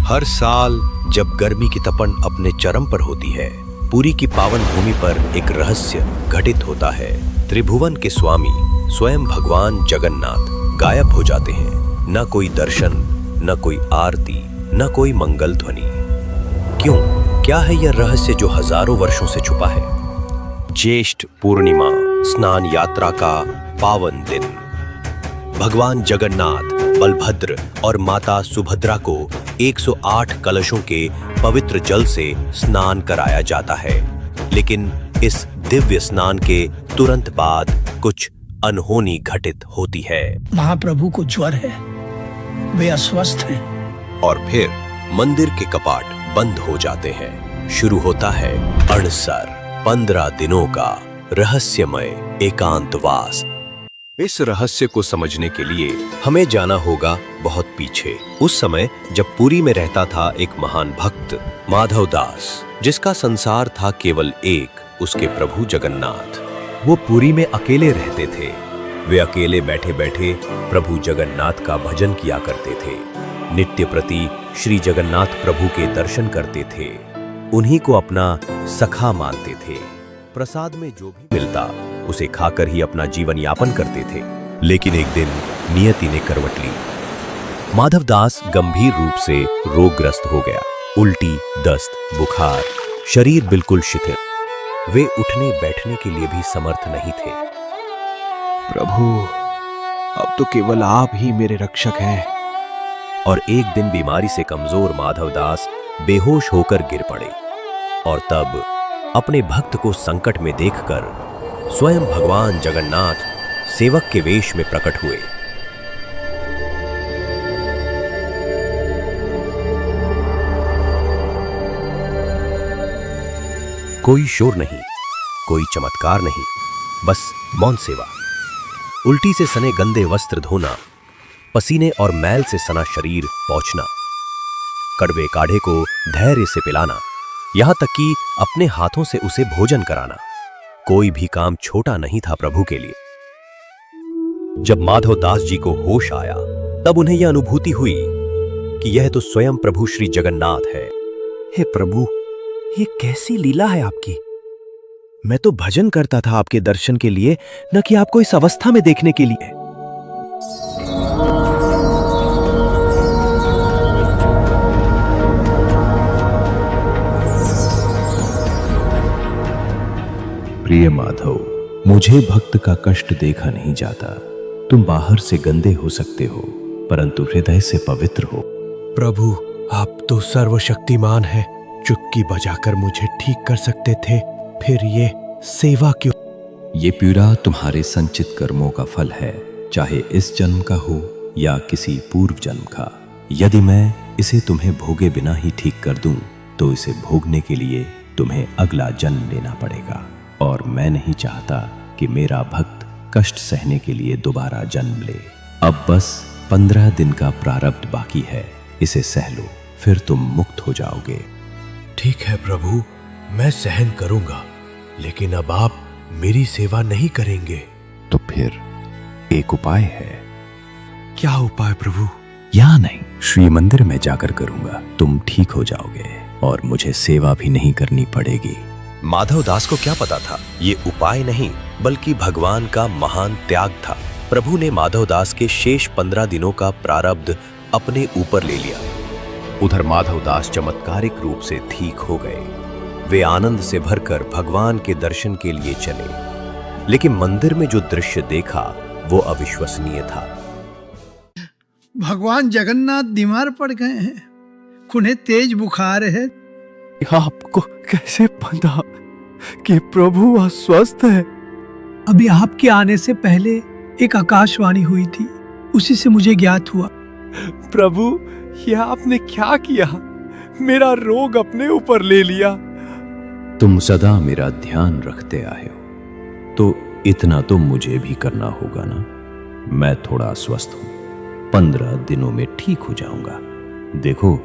हर साल जब गर्मी की तपन अपने चरम पर होती है, पुरी की पावन भूमि पर एक रहस्य घटित होता है। त्रिभुवन के स्वामी स्वयं भगवान जगन्नाथ गायब हो जाते हैं। न कोई दर्शन, न कोई आरती, न कोई मंगल ध्वनि। क्यों? क्या है यह रहस्य जो हजारों वर्षों से छुपा है? ज्येष्ठ पूर्णिमा, स्नान यात्रा का पावन दिन। भगवान जगन्नाथ, बलभद्र और माता सुभद्रा को 108 कलशों के पवित्र जल से स्नान कराया जाता है। लेकिन इस दिव्य स्नान के तुरंत बाद कुछ अनहोनी घटित होती है। महाप्रभु को ज्वर है, वे अस्वस्थ हैं। और फिर मंदिर के कपाट बंद हो जाते हैं। शुरू होता है अणसर, 15 दिनों का रहस्यमय एकांतवास। इस रहस्य को समझने के लिए हमें जाना होगा बहुत पीछे, उस समय जब पुरी में रहता था एक महान भक्त माधव दास, जिसका संसार था केवल एक, उसके प्रभु जगन्नाथ। वो पुरी में अकेले रहते थे। वे अकेले बैठे बैठे प्रभु जगन्नाथ का भजन किया करते थे। नित्य प्रति श्री जगन्नाथ प्रभु के दर्शन करते थे। उन्हीं को अपना सखा मानते थे। प्रसाद में जो भी मिलता उसे खाकर ही अपना जीवन यापन करते थे। लेकिन एक दिन नियति ने करवट ली। माधवदास गंभीर रूप से रोगग्रस्त हो गया। उल्टी, दस्त, बुखार, शरीर बिल्कुल शिथिल। वे उठने बैठने के लिए भी समर्थ नहीं थे। प्रभु, अब तो केवल आप ही मेरे रक्षक हैं। और एक दिन बीमारी से कमजोर माधवदास बेहोश होकर गिर पड़े। और तब अपने भक्त को संकट में देखकर स्वयं भगवान जगन्नाथ सेवक के वेश में प्रकट हुए। कोई शोर नहीं, कोई चमत्कार नहीं, बस मौन सेवा। उल्टी से सने गंदे वस्त्र धोना, पसीने और मैल से सना शरीर पोंछना, कड़वे काढ़े को धैर्य से पिलाना, यहां तक कि अपने हाथों से उसे भोजन कराना। कोई भी काम छोटा नहीं था प्रभु के लिए। जब माधवदास जी को होश आया, तब उन्हें यह अनुभूति हुई कि यह तो स्वयं प्रभु श्री जगन्नाथ है। हे प्रभु, ये कैसी लीला है आपकी? मैं तो भजन करता था आपके दर्शन के लिए, न कि आपको इस अवस्था में देखने के लिए। प्रिय माधव, मुझे भक्त का कष्ट देखा नहीं जाता। तुम बाहर से गंदे हो सकते हो, परंतु हृदय से पवित्र हो। प्रभु, आप तो सर्वशक्तिमान हैं। चुटकी बजाकर मुझे ठीक कर सकते थे, फिर ये सेवा क्यों? ये पीड़ा तुम्हारे संचित कर्मों का फल है, चाहे इस जन्म का हो या किसी पूर्व जन्म का। यदि मैं इसे तुम्हें भोगे बिना ही ठीक कर दूं, तो इसे भोगने के लिए तुम्हें अगला जन्म लेना पड़ेगा। और मैं नहीं चाहता कि मेरा भक्त कष्ट सहने के लिए दोबारा जन्म ले। अब बस 15 दिन का प्रारब्ध बाकी है, इसे सह लो, फिर तुम मुक्त हो जाओगे। ठीक है प्रभु, मैं सहन करूंगा, लेकिन अब आप मेरी सेवा नहीं करेंगे। तो फिर एक उपाय है। क्या उपाय प्रभु? यहाँ नहीं, श्री मंदिर में जाकर करूंगा। तुम ठीक हो जाओगे और मुझे सेवा भी नहीं करनी पड़ेगी। माधवदास को क्या पता था, ये उपाय नहीं बल्कि भगवान का महान त्याग था। प्रभु ने माधवदास के शेष 15 दिनों का प्रारब्ध अपने ऊपर ले लिया। उधर माधवदास चमत्कारिक रूप से ठीक हो गए। वे आनंद से भरकर भगवान के दर्शन के लिए चले। लेकिन मंदिर में जो दृश्य देखा वो अविश्वसनीय था। भगवान जगन्नाथ बीमार पड़ गए हैं, उन्हें तेज बुखार है। आपको कैसे पता कि प्रभु अस्वस्थ है? अभी आपके आने से पहले एक आकाशवाणी हुई थी, उसी से मुझे ज्ञात हुआ। प्रभु, यह आपने क्या किया? मेरा रोग अपने ऊपर ले लिया। तुम सदा मेरा ध्यान रखते आए हो, तो इतना तो मुझे भी करना होगा ना। मैं थोड़ा अस्वस्थ हूं, 15 दिनों में ठीक हो जाऊंगा। देखो,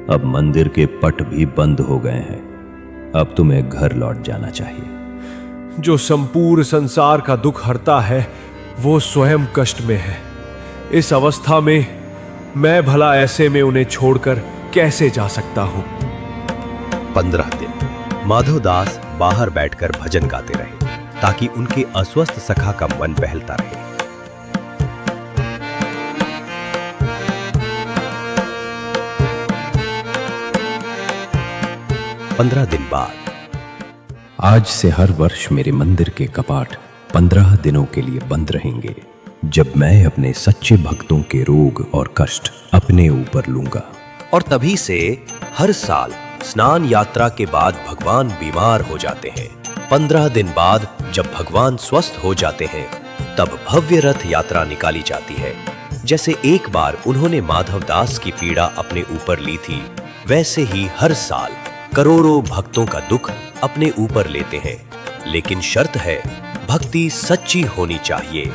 अब मंदिर के पट भी बंद हो गए हैं। अब तुम्हें घर लौट जाना चाहिए। जो संपूर्ण संसार का दुख हरता है, वो स्वयं कष्ट में है। इस अवस्था में मैं भला ऐसे में उन्हें छोड़कर कैसे जा सकता हूँ? 15 दिन माधवदास बाहर बैठकर भजन गाते रहे ताकि उनके अस्वस्थ सखा का मन बहलता रहे। 15 दिन बाद आज से हर वर्ष मेरे मंदिर के कपाट 15 दिनों के लिए बंद रहेंगे, जब मैं अपने सच्चे भक्तों के रोग और कष्ट अपने ऊपर लूंगा। और तभी से हर साल स्नान यात्रा के बाद भगवान बीमार हो जाते हैं। 15 दिन बाद जब भगवान स्वस्थ हो जाते हैं तब भव्य रथ यात्रा निकाली जाती है। जैसे एक बार उन्होंने माधवदास की पीड़ा अपने ऊपर ली थी, वैसे ही हर साल करोड़ों भक्तों का दुख अपने ऊपर लेते हैं। लेकिन शर्त है, भक्ति सच्ची होनी चाहिए।